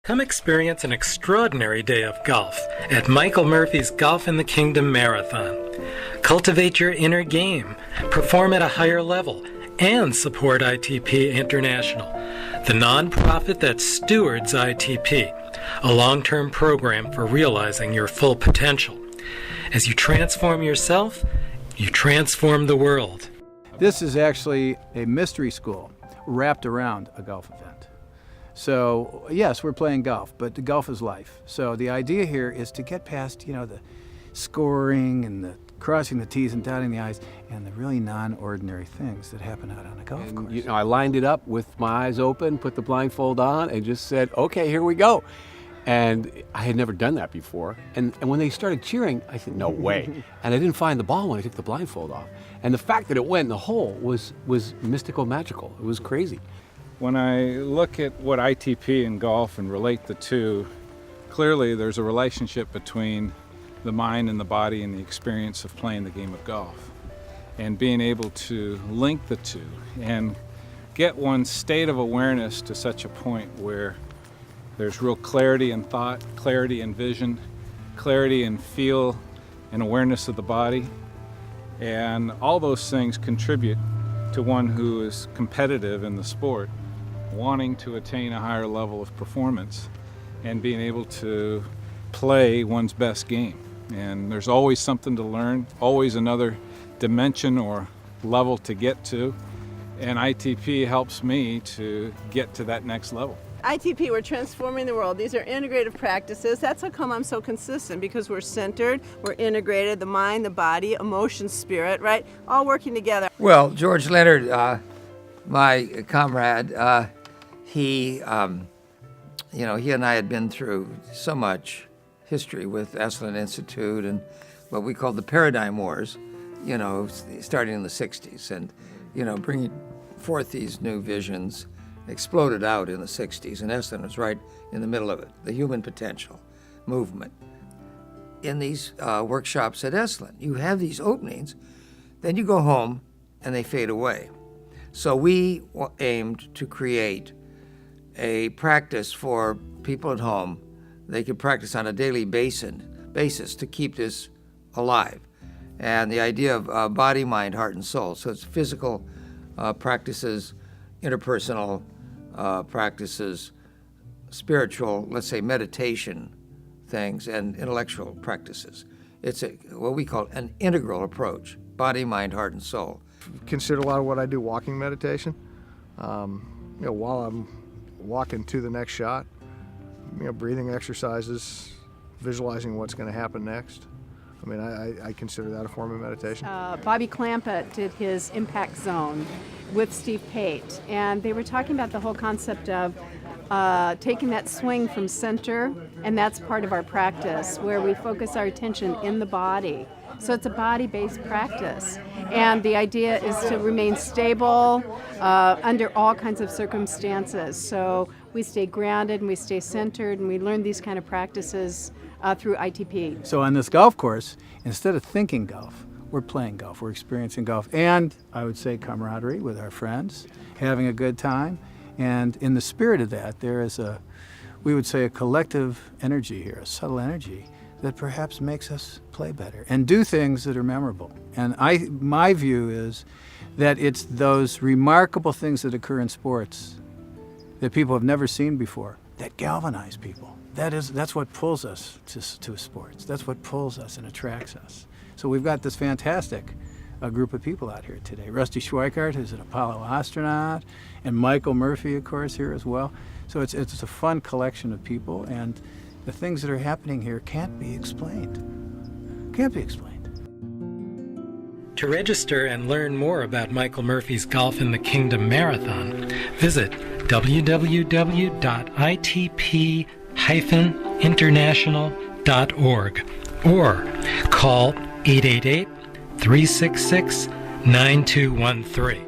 Come experience an extraordinary day of golf at Michael Murphy's Golf in the Kingdom Marathon. Cultivate your inner game, perform at a higher level, and support ITP International, the nonprofit that stewards ITP, a long-term program for realizing your full potential. As you transform yourself, you transform the world. This is actually a mystery school wrapped around a golf event. So, yes, we're playing golf, but the golf is life. So the idea here is to get past, the scoring and the crossing the T's and dotting the I's and the really non-ordinary things that happen out on a golf course. I lined it up with my eyes open, put the blindfold on, and just said, okay, here we go. And I had never done that before. And when they started cheering, I said, no way. And I didn't find the ball when I took the blindfold off. And the fact that it went in the hole was mystical, magical. It was crazy. When I look at what ITP and golf and relate the two, clearly there's a relationship between the mind and the body and the experience of playing the game of golf. And being able to link the two and get one's state of awareness to such a point where there's real clarity in thought, clarity in vision, clarity in feel and awareness of the body. And all those things contribute to one who is competitive in the sport, wanting to attain a higher level of performance and being able to play one's best game. And there's always something to learn, always another dimension or level to get to. And ITP helps me to get to that next level. ITP, we're transforming the world. These are integrative practices. That's how come I'm so consistent, because we're centered, we're integrated, the mind, the body, emotion, spirit, right? All working together. Well, George Leonard, my comrade, he and I had been through so much history with Esalen Institute and what we call the Paradigm Wars, starting in the 60s and, bringing forth these new visions. Exploded out in the 60s, and Esalen was right in the middle of it, the human potential movement. In these workshops at Esalen, you have these openings, then you go home and they fade away. So we aimed to create a practice for people at home. They could practice on a daily basis to keep this alive. And the idea of body, mind, heart, and soul. So it's physical practices, interpersonal practices, spiritual, let's say meditation things, and intellectual practices. It's what we call an integral approach, body, mind, heart, and soul. Consider a lot of what I do walking meditation. While I'm walking to the next shot, breathing exercises, visualizing what's going to happen next. I consider that a form of meditation. Bobby Clampett did his Impact Zone with Steve Pate, and they were talking about the whole concept of taking that swing from center, and that's part of our practice, where we focus our attention in the body. So it's a body-based practice, and the idea is to remain stable under all kinds of circumstances. So we stay grounded and we stay centered, and we learn these kind of practices through ITP. So on this golf course, instead of thinking golf, we're playing golf, we're experiencing golf, and I would say camaraderie with our friends, having a good time. And in the spirit of that, there is we would say a collective energy here, a subtle energy that perhaps makes us play better and do things that are memorable. And my view is that it's those remarkable things that occur in sports that people have never seen before that galvanize people. That's what pulls us to sports. That's what pulls us and attracts us. So we've got this fantastic group of people out here today. Rusty Schweikart, who's an Apollo astronaut, and Michael Murphy, of course, here as well. So it's a fun collection of people, and the things that are happening here can't be explained. Can't be explained. To register and learn more about Michael Murphy's Golf in the Kingdom Marathon, visit www.itp-international.org or call 888-366-9213.